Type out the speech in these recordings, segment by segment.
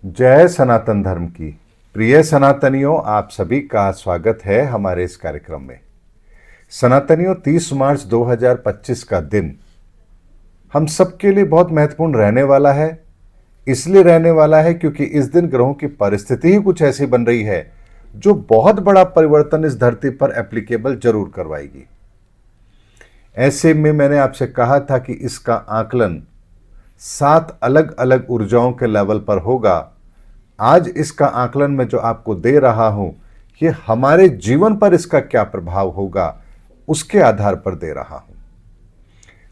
जय सनातन धर्म की। प्रिय सनातनियों, आप सभी का स्वागत है हमारे इस कार्यक्रम में। सनातनियों, 30 मार्च 2025 का दिन हम सबके लिए बहुत महत्वपूर्ण रहने वाला है। इसलिए रहने वाला है क्योंकि इस दिन ग्रहों की परिस्थिति ही कुछ ऐसी बन रही है जो बहुत बड़ा परिवर्तन इस धरती पर एप्लीकेबल जरूर करवाएगी। ऐसे में मैंने आपसे कहा था कि इसका आकलन 7 अलग अलग ऊर्जाओं के लेवल पर होगा। आज इसका आकलन मैं जो आपको दे रहा हूं, ये हमारे जीवन पर इसका क्या प्रभाव होगा उसके आधार पर दे रहा हूं।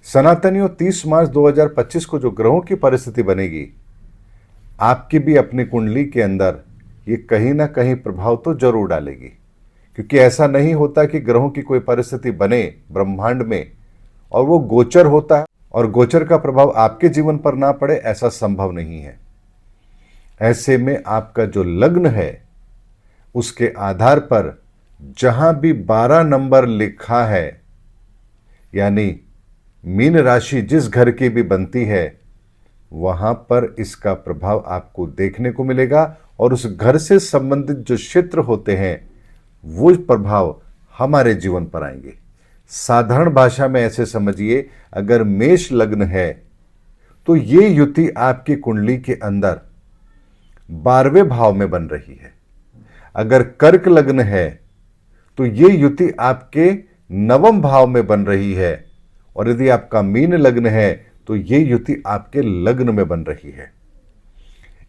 सनातनियों, 30 मार्च 2025 को जो ग्रहों की परिस्थिति बनेगी, आपकी भी अपनी कुंडली के अंदर ये कहीं ना कहीं प्रभाव तो जरूर डालेगी। क्योंकि ऐसा नहीं होता कि ग्रहों की कोई परिस्थिति बने ब्रह्मांड में और वो गोचर होता है और गोचर का प्रभाव आपके जीवन पर ना पड़े, ऐसा संभव नहीं है। ऐसे में आपका जो लग्न है उसके आधार पर जहां भी 12 नंबर लिखा है, यानी मीन राशि जिस घर की भी बनती है, वहां पर इसका प्रभाव आपको देखने को मिलेगा और उस घर से संबंधित जो क्षेत्र होते हैं वो प्रभाव हमारे जीवन पर आएंगे। साधारण भाषा में ऐसे समझिए, अगर मेष लग्न है तो ये युति आपकी कुंडली के अंदर 12वें भाव में बन रही है। अगर कर्क लग्न है तो ये युति आपके 9वें भाव में बन रही है और यदि आपका मीन लग्न है तो ये युति आपके लग्न में बन रही है।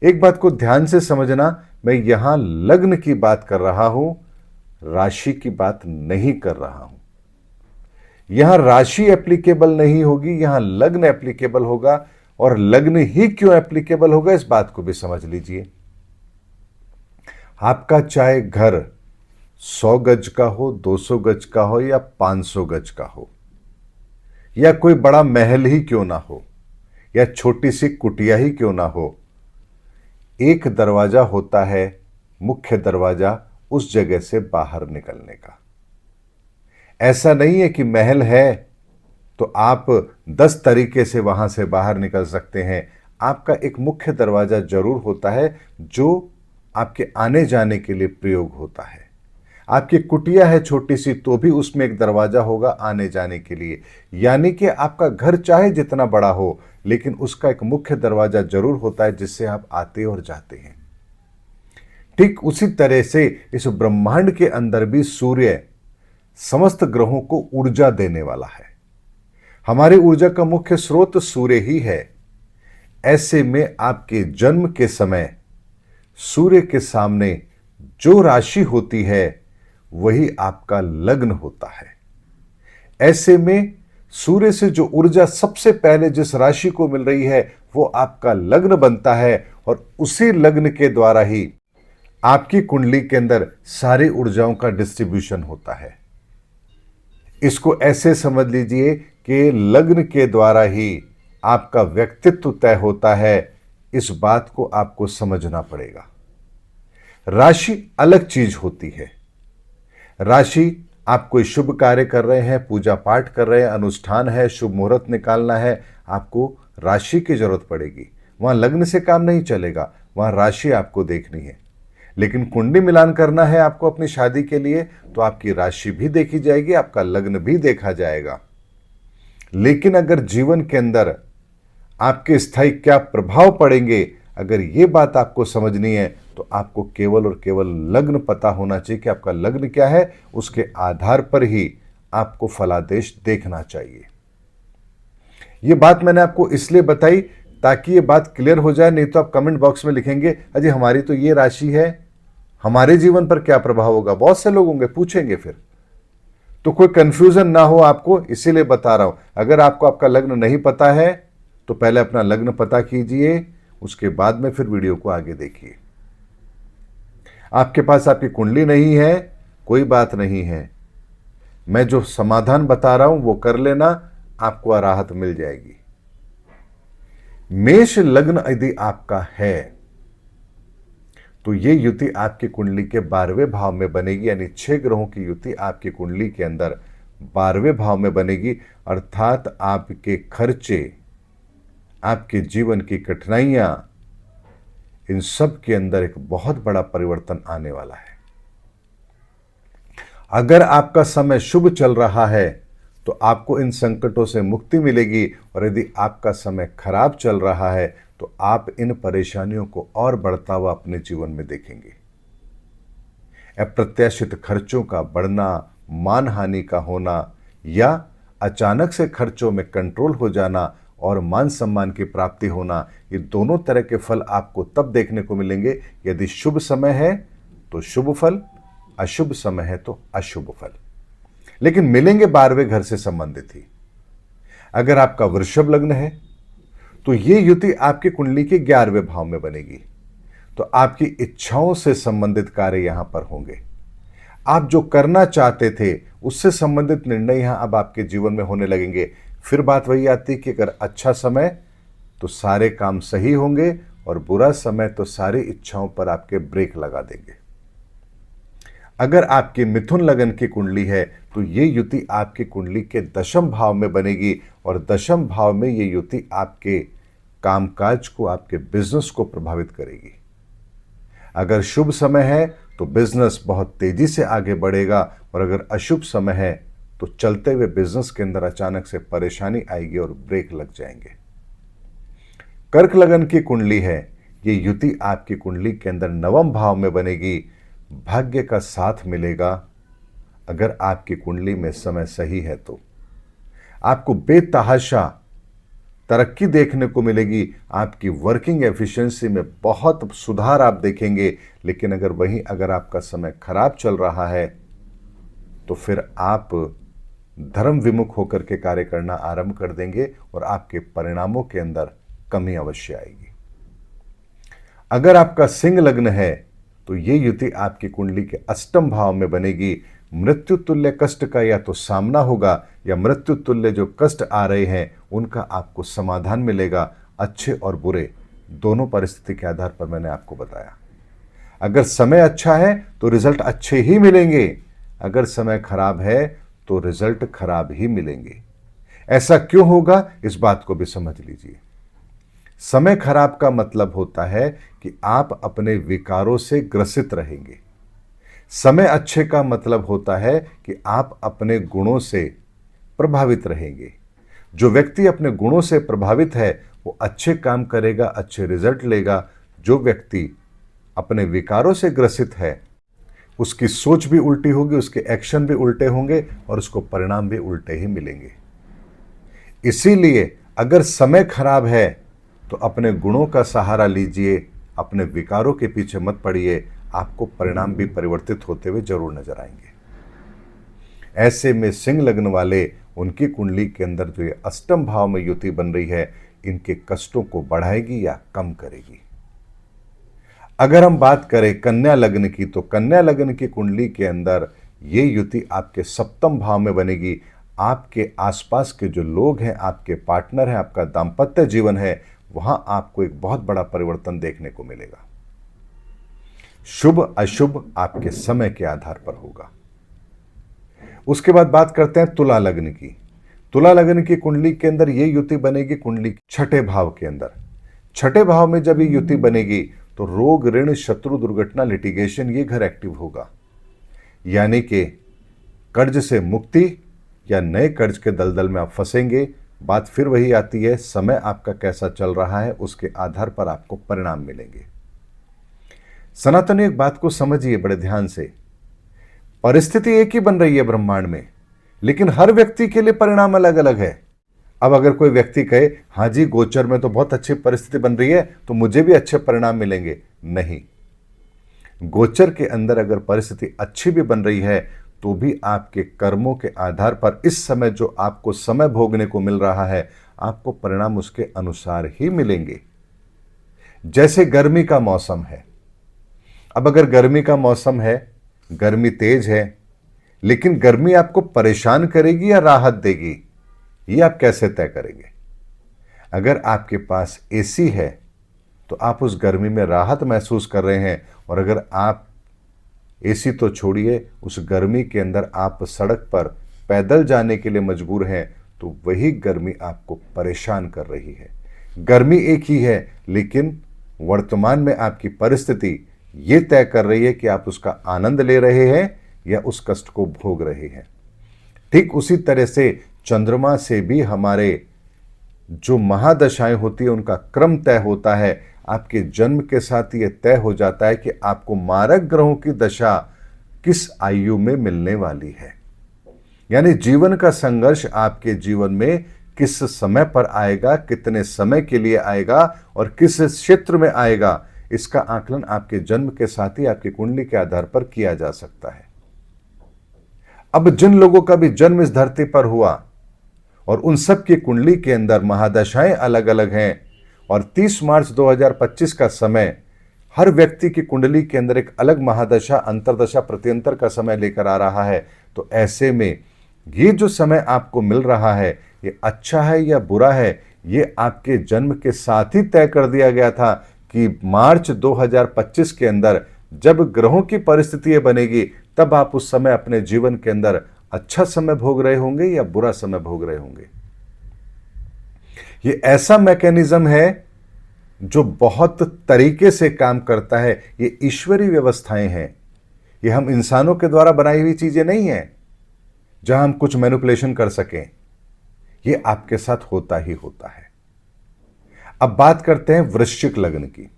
एक बात को ध्यान से समझना, मैं यहां लग्न की बात कर रहा हूं, राशि की बात नहीं कर रहा हूं। यहां राशि एप्लीकेबल नहीं होगी, यहां लग्न एप्लीकेबल होगा। और लग्न ही क्यों एप्लीकेबल होगा, इस बात को भी समझ लीजिए। आपका चाहे घर 100 गज का हो, 200 गज का हो या 500 गज का हो, या कोई बड़ा महल ही क्यों ना हो, या छोटी सी कुटिया ही क्यों ना हो, एक दरवाजा होता है, मुख्य दरवाजा, उस जगह से बाहर निकलने का। ऐसा नहीं है कि महल है तो आप 10 तरीके से वहां से बाहर निकल सकते हैं। आपका एक मुख्य दरवाजा जरूर होता है जो आपके आने जाने के लिए प्रयोग होता है। आपकी कुटिया है छोटी सी तो भी उसमें एक दरवाजा होगा आने जाने के लिए। यानी कि आपका घर चाहे जितना बड़ा हो, लेकिन उसका एक मुख्य दरवाजा जरूर होता है जिससे आप आते और जाते हैं। ठीक उसी तरह से इस ब्रह्मांड के अंदर भी सूर्य समस्त ग्रहों को ऊर्जा देने वाला है। हमारी ऊर्जा का मुख्य स्रोत सूर्य ही है। ऐसे में आपके जन्म के समय सूर्य के सामने जो राशि होती है वही आपका लग्न होता है। ऐसे में सूर्य से जो ऊर्जा सबसे पहले जिस राशि को मिल रही है वो आपका लग्न बनता है और उसी लग्न के द्वारा ही आपकी कुंडली के अंदर सारी ऊर्जाओं का डिस्ट्रीब्यूशन होता है। इसको ऐसे समझ लीजिए कि लग्न के द्वारा ही आपका व्यक्तित्व तय होता है। इस बात को आपको समझना पड़ेगा। राशि अलग चीज होती है। राशि आप कोई शुभ कार्य कर रहे हैं, पूजा पाठ कर रहे हैं, अनुष्ठान है, शुभ मुहूर्त निकालना है, आपको राशि की जरूरत पड़ेगी। वहां लग्न से काम नहीं चलेगा, वहां राशि आपको देखनी है। लेकिन कुंडली मिलान करना है आपको अपनी शादी के लिए तो आपकी राशि भी देखी जाएगी, आपका लग्न भी देखा जाएगा। लेकिन अगर जीवन के अंदर आपके स्थायी क्या प्रभाव पड़ेंगे, अगर ये बात आपको समझनी है तो आपको केवल और केवल लग्न पता होना चाहिए कि आपका लग्न क्या है। उसके आधार पर ही आपको फलादेश देखना चाहिए। ये बात मैंने आपको इसलिए बताई ताकि ये बात क्लियर हो जाए। नहीं तो आप कमेंट बॉक्स में लिखेंगे अजी हमारी तो ये राशि है, हमारे जीवन पर क्या प्रभाव होगा। बहुत से लोग होंगे पूछेंगे, फिर तो कोई कंफ्यूजन ना हो आपको, इसीलिए बता रहा हूं। अगर आपको आपका लग्न नहीं पता है तो पहले अपना लग्न पता कीजिए, उसके बाद में फिर वीडियो को आगे देखिए। आपके पास आपकी कुंडली नहीं है, कोई बात नहीं है, मैं जो समाधान बता रहा हूं वो कर लेना, आपको राहत मिल जाएगी। मेष लग्न यदि आपका है तो ये युति आपकी कुंडली के 12वें भाव में बनेगी। यानी 6 ग्रहों की युति आपकी कुंडली के अंदर 12वें भाव में बनेगी। अर्थात आपके खर्चे, आपके जीवन की कठिनाइयां इन सब के अंदर एक बहुत बड़ा परिवर्तन आने वाला है। अगर आपका समय शुभ चल रहा है तो आपको इन संकटों से मुक्ति मिलेगी, और यदि आपका समय खराब चल रहा है तो आप इन परेशानियों को और बढ़ता हुआ अपने जीवन में देखेंगे। अप्रत्याशित खर्चों का बढ़ना, मानहानि का होना या अचानक से खर्चों में कंट्रोल हो जाना और मान सम्मान की प्राप्ति होना, ये दोनों तरह के फल आपको तब देखने को मिलेंगे यदि शुभ समय है तो शुभ फल, अशुभ समय है तो अशुभ फल। लेकिन मिलेंगे 12वें घर से संबंधित ही। अगर आपका वृषभ लग्न है तो ये युति आपकी कुंडली के 11वें भाव में बनेगी, तो आपकी इच्छाओं से संबंधित कार्य यहां पर होंगे। आप जो करना चाहते थे उससे संबंधित निर्णय यहां अब आपके जीवन में होने लगेंगे। फिर बात वही आती कि अगर अच्छा समय तो सारे काम सही होंगे, और बुरा समय तो सारी इच्छाओं पर आपके ब्रेक लगा देंगे। अगर आपकी मिथुन लगन की कुंडली है तो ये युति आपकी कुंडली के 10वें भाव में बनेगी, और 10वें भाव में ये युति आपके कामकाज को, आपके बिजनेस को प्रभावित करेगी। अगर शुभ समय है तो बिजनेस बहुत तेजी से आगे बढ़ेगा, और अगर अशुभ समय है तो चलते हुए बिजनेस के अंदर अचानक से परेशानी आएगी और ब्रेक लग जाएंगे। कर्क लगन की कुंडली है, ये युति आपकी कुंडली के अंदर 9वें भाव में बनेगी। भाग्य का साथ मिलेगा अगर आपकी कुंडली में समय सही है तो। आपको बेतहाशा तरक्की देखने को मिलेगी, आपकी वर्किंग एफिशिएंसी में बहुत सुधार आप देखेंगे। लेकिन अगर आपका समय खराब चल रहा है तो फिर आप धर्म विमुख होकर के कार्य करना आरंभ कर देंगे, और आपके परिणामों के अंदर कमी अवश्य आएगी। अगर आपका सिंह लग्न है तो ये युति आपकी कुंडली के 8वें भाव में बनेगी। मृत्यु तुल्य कष्ट का या तो सामना होगा, या मृत्यु तुल्य जो कष्ट आ रहे हैं उनका आपको समाधान मिलेगा। अच्छे और बुरे दोनों परिस्थिति के आधार पर मैंने आपको बताया। अगर समय अच्छा है तो रिजल्ट अच्छे ही मिलेंगे, अगर समय खराब है तो रिजल्ट खराब ही मिलेंगे। ऐसा क्यों होगा, इस बात को भी समझ लीजिए। समय खराब का मतलब होता है कि आप अपने विकारों से ग्रसित रहेंगे। समय अच्छे का मतलब होता है कि आप अपने गुणों से प्रभावित रहेंगे। जो व्यक्ति अपने गुणों से प्रभावित है वो अच्छे काम करेगा, अच्छे रिजल्ट लेगा। जो व्यक्ति अपने विकारों से ग्रसित है उसकी सोच भी उल्टी होगी, उसके एक्शन भी उल्टे होंगे, और उसको परिणाम भी उल्टे ही मिलेंगे। इसीलिए अगर समय खराब है तो अपने गुणों का सहारा लीजिए, अपने विकारों के पीछे मत पड़िए, आपको परिणाम भी परिवर्तित होते हुए जरूर नजर आएंगे। ऐसे में सिंह लग्न वाले, उनकी कुंडली के अंदर जो ये 8वें भाव में युति बन रही है, इनके कष्टों को बढ़ाएगी या कम करेगी। अगर हम बात करें कन्या लग्न की, तो कन्या लग्न की कुंडली के अंदर ये युति आपके 7वें भाव में बनेगी। आपके आसपास के जो लोग हैं, आपके पार्टनर हैं, आपका दाम्पत्य जीवन है, वहां आपको एक बहुत बड़ा परिवर्तन देखने को मिलेगा। शुभ अशुभ आपके समय के आधार पर होगा। उसके बाद बात करते हैं तुला लग्न की। तुला लग्न की कुंडली के अंदर ये युति बनेगी कुंडली 6ठे भाव के अंदर। 6ठे भाव में जब ये युति बनेगी तो रोग, ऋण, शत्रु, दुर्घटना, लिटिगेशन, ये घर एक्टिव होगा। यानी कि कर्ज से मुक्ति या नए कर्ज के दलदल में आप फंसेंगे। बात फिर वही आती है, समय आपका कैसा चल रहा है उसके आधार पर आपको परिणाम मिलेंगे। सनातनी एक बात को समझिए बड़े ध्यान से, परिस्थिति एक ही बन रही है ब्रह्मांड में, लेकिन हर व्यक्ति के लिए परिणाम अलग अलग है। अब अगर कोई व्यक्ति कहे हाँ जी गोचर में तो बहुत अच्छी परिस्थिति बन रही है तो मुझे भी अच्छे परिणाम मिलेंगे, नहीं। गोचर के अंदर अगर परिस्थिति अच्छी भी बन रही है तो भी आपके कर्मों के आधार पर इस समय जो आपको समय भोगने को मिल रहा है, आपको परिणाम उसके अनुसार ही मिलेंगे। जैसे गर्मी का मौसम है, अब अगर गर्मी का मौसम है, गर्मी तेज है, लेकिन गर्मी आपको परेशान करेगी या राहत देगी, ये आप कैसे तय करेंगे? अगर आपके पास एसी है तो आप उस गर्मी में राहत महसूस कर रहे हैं, और अगर आप एसी तो छोड़िए, उस गर्मी के अंदर आप सड़क पर पैदल जाने के लिए मजबूर हैं, तो वही गर्मी आपको परेशान कर रही है। गर्मी एक ही है, लेकिन वर्तमान में आपकी परिस्थिति ये तय कर रही है कि आप उसका आनंद ले रहे हैं या उस कष्ट को भोग रहे हैं। ठीक उसी तरह से चंद्रमा से भी हमारे जो महादशाएं होती है उनका क्रम तय होता है। आपके जन्म के साथ ये तय हो जाता है कि आपको मारक ग्रहों की दशा किस आयु में मिलने वाली है। यानी जीवन का संघर्ष आपके जीवन में किस समय पर आएगा, कितने समय के लिए आएगा और किस क्षेत्र में आएगा, इसका आकलन आपके जन्म के साथ ही आपकी कुंडली के आधार पर किया जा सकता है। अब जिन लोगों का भी जन्म इस धरती पर हुआ और उन सब की कुंडली के अंदर महादशाएं अलग अलग हैं और 30 मार्च 2025 का समय हर व्यक्ति की कुंडली के अंदर एक अलग महादशा, अंतरदशा, प्रत्यंतर का समय लेकर आ रहा है। तो ऐसे में ये जो समय आपको मिल रहा है ये अच्छा है या बुरा है, ये आपके जन्म के साथ ही तय कर दिया गया था कि मार्च 2025 के अंदर जब ग्रहों की परिस्थितियां बनेगी तब आप उस समय अपने जीवन के अंदर अच्छा समय भोग रहे होंगे या बुरा समय भोग रहे होंगे। ये ऐसा मैकेनिज्म है जो बहुत तरीके से काम करता है। ये ईश्वरीय व्यवस्थाएं हैं, ये हम इंसानों के द्वारा बनाई हुई चीजें नहीं हैं जहां हम कुछ मैनिपुलेशन कर सकें। ये आपके साथ होता ही होता है। अब बात करते हैं वृश्चिक लग्न की।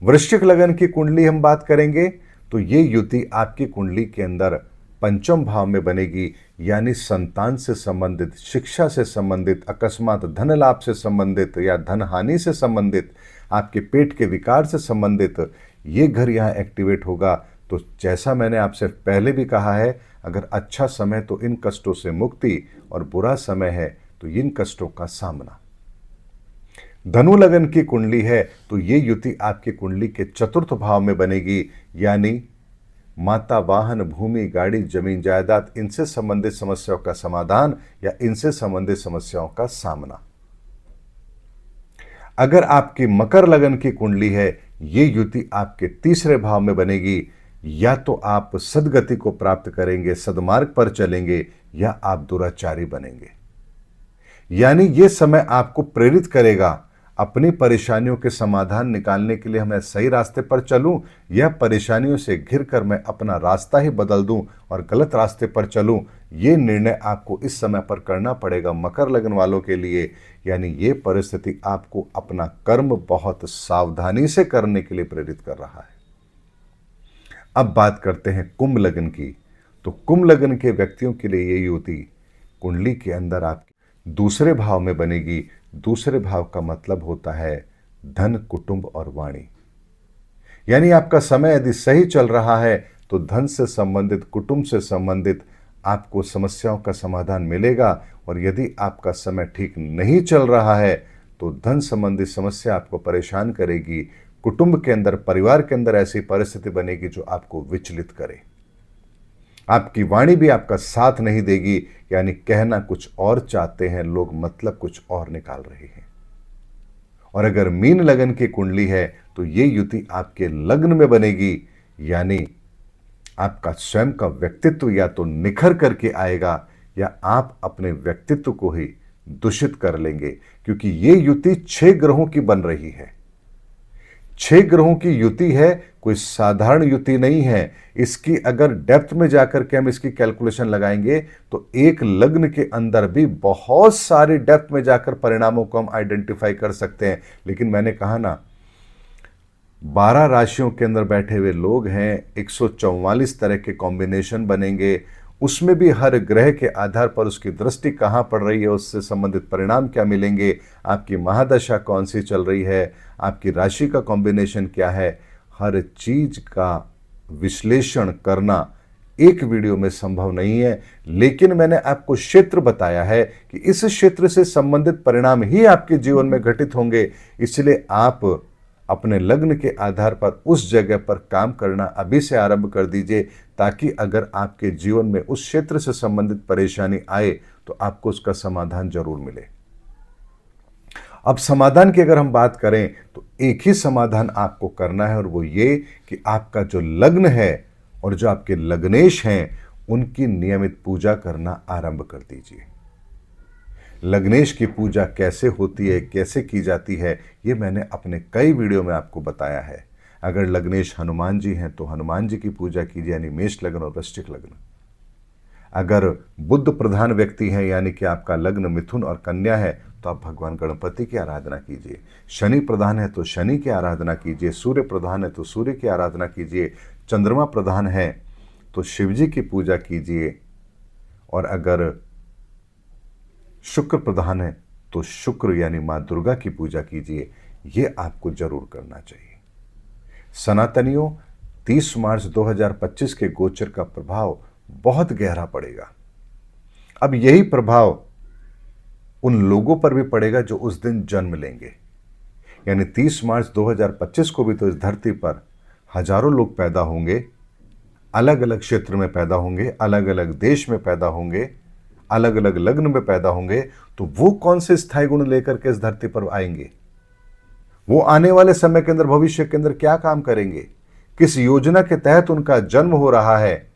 वृश्चिक लग्न की कुंडली हम बात करेंगे तो ये युति आपकी कुंडली के अंदर पंचम भाव में बनेगी, यानी संतान से संबंधित, शिक्षा से संबंधित, अकस्मात धन लाभ से संबंधित या धन हानि से संबंधित, आपके पेट के विकार से संबंधित ये घर यहाँ एक्टिवेट होगा। तो जैसा मैंने आपसे पहले भी कहा है, अगर अच्छा समय तो इन कष्टों से मुक्ति और बुरा समय है तो इन कष्टों का सामना। धनु लगन की कुंडली है तो ये युति आपकी कुंडली के चतुर्थ भाव में बनेगी, यानी माता, वाहन, भूमि, गाड़ी, जमीन, जायदाद, इनसे संबंधित समस्याओं का समाधान या इनसे संबंधित समस्याओं का सामना। अगर आपकी मकर लगन की कुंडली है, ये युति आपके तीसरे भाव में बनेगी। या तो आप सदगति को प्राप्त करेंगे, सदमार्ग पर चलेंगे, या आप दुराचारी बनेंगे। यानी ये समय आपको प्रेरित करेगा अपनी परेशानियों के समाधान निकालने के लिए मैं सही रास्ते पर चलूं या परेशानियों से घिर कर मैं अपना रास्ता ही बदल दूं और गलत रास्ते पर चलूं। ये निर्णय आपको इस समय पर करना पड़ेगा मकर लगन वालों के लिए। यानी ये परिस्थिति आपको अपना कर्म बहुत सावधानी से करने के लिए प्रेरित कर रहा है। अब बात करते हैं कुंभ लगन की। तो कुंभ लगन के व्यक्तियों के लिए ये युति कुंडली के अंदर आपके दूसरे भाव में बनेगी। दूसरे भाव का मतलब होता है धन, कुटुंब और वाणी। यानी आपका समय यदि सही चल रहा है तो धन से संबंधित, कुटुंब से संबंधित आपको समस्याओं का समाधान मिलेगा, और यदि आपका समय ठीक नहीं चल रहा है तो धन संबंधी समस्या आपको परेशान करेगी। कुटुंब के अंदर, परिवार के अंदर ऐसी परिस्थिति बनेगी जो आपको विचलित करे। आपकी वाणी भी आपका साथ नहीं देगी, यानी कहना कुछ और चाहते हैं लोग, मतलब कुछ और निकाल रहे हैं। और अगर मीन लगन की कुंडली है तो ये युति आपके लग्न में बनेगी, यानी आपका स्वयं का व्यक्तित्व या तो निखर करके आएगा या आप अपने व्यक्तित्व को ही दूषित कर लेंगे, क्योंकि ये युति 6 ग्रहों की बन रही है। 6 ग्रहों की युति है, कोई साधारण युति नहीं है। इसकी अगर डेप्थ में जाकर के हम इसकी कैलकुलेशन लगाएंगे तो एक लग्न के अंदर भी बहुत सारी डेप्थ में जाकर परिणामों को हम आइडेंटिफाई कर सकते हैं। लेकिन मैंने कहा ना, 12 राशियों के अंदर बैठे हुए लोग हैं, 144 तरह के कॉम्बिनेशन बनेंगे। उसमें भी हर ग्रह के आधार पर उसकी दृष्टि कहाँ पड़ रही है, उससे संबंधित परिणाम क्या मिलेंगे, आपकी महादशा कौन सी चल रही है, आपकी राशि का कॉम्बिनेशन क्या है, हर चीज का विश्लेषण करना एक वीडियो में संभव नहीं है। लेकिन मैंने आपको क्षेत्र बताया है कि इस क्षेत्र से संबंधित परिणाम ही आपके जीवन में घटित होंगे। इसलिए आप अपने लग्न के आधार पर उस जगह पर काम करना अभी से आरंभ कर दीजिए, ताकि अगर आपके जीवन में उस क्षेत्र से संबंधित परेशानी आए तो आपको उसका समाधान जरूर मिले। अब समाधान की अगर हम बात करें तो एक ही समाधान आपको करना है, और वो ये कि आपका जो लग्न है और जो आपके लग्नेश हैं उनकी नियमित पूजा करना आरंभ कर दीजिए। लग्नेश की पूजा कैसे होती है, कैसे की जाती है, ये मैंने अपने कई वीडियो में आपको बताया है। अगर लग्नेश हनुमान जी हैं तो हनुमान जी की पूजा कीजिए, यानी मेष लग्न और वृश्चिक लग्न। अगर बुद्ध प्रधान व्यक्ति हैं, यानी कि आपका लग्न मिथुन और कन्या है, तो आप भगवान गणपति की आराधना कीजिए। शनि प्रधान है तो शनि की आराधना कीजिए। सूर्य प्रधान है तो सूर्य की आराधना कीजिए। चंद्रमा प्रधान है तो शिव जी की पूजा कीजिए। और अगर शुक्र प्रधान है तो शुक्र यानी मां दुर्गा की पूजा कीजिए। ये आपको जरूर करना चाहिए। सनातनियों, 30 मार्च 2025 के गोचर का प्रभाव बहुत गहरा पड़ेगा। अब यही प्रभाव उन लोगों पर भी पड़ेगा जो उस दिन जन्म लेंगे। यानी 30 मार्च 2025 को भी तो इस धरती पर हजारों लोग पैदा होंगे, अलग अलग क्षेत्र में पैदा होंगे, अलग अलग देश में पैदा होंगे, अलग अलग लग्न में पैदा होंगे। तो वो कौन से स्थायी गुण लेकर के इस धरती पर आएंगे? वो आने वाले समय के अंदर, भविष्य के अंदर क्या काम करेंगे? किस योजना के तहत उनका जन्म हो रहा है?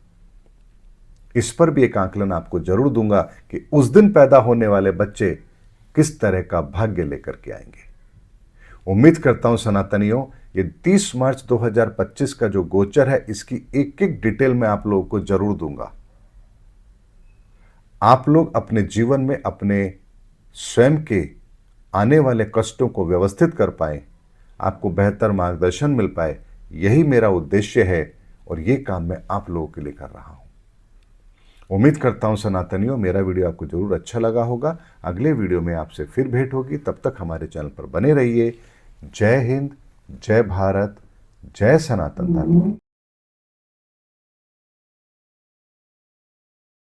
इस पर भी एक आकलन आपको जरूर दूंगा कि उस दिन पैदा होने वाले बच्चे किस तरह का भाग्य लेकर के आएंगे। उम्मीद करता हूं सनातनियों, ये 30 मार्च 2025 का जो गोचर है, इसकी एक एक डिटेल मैं आप लोगों को जरूर दूंगा। आप लोग अपने जीवन में अपने स्वयं के आने वाले कष्टों को व्यवस्थित कर पाए, आपको बेहतर मार्गदर्शन मिल पाए, यही मेरा उद्देश्य है और ये काम मैं आप लोगों के लिए कर रहा हूं। उम्मीद करता हूं सनातनियों, मेरा वीडियो आपको जरूर अच्छा लगा होगा। अगले वीडियो में आपसे फिर भेंट होगी। तब तक हमारे चैनल पर बने रहिए। जय हिंद, जय भारत, जय सनातन धर्म।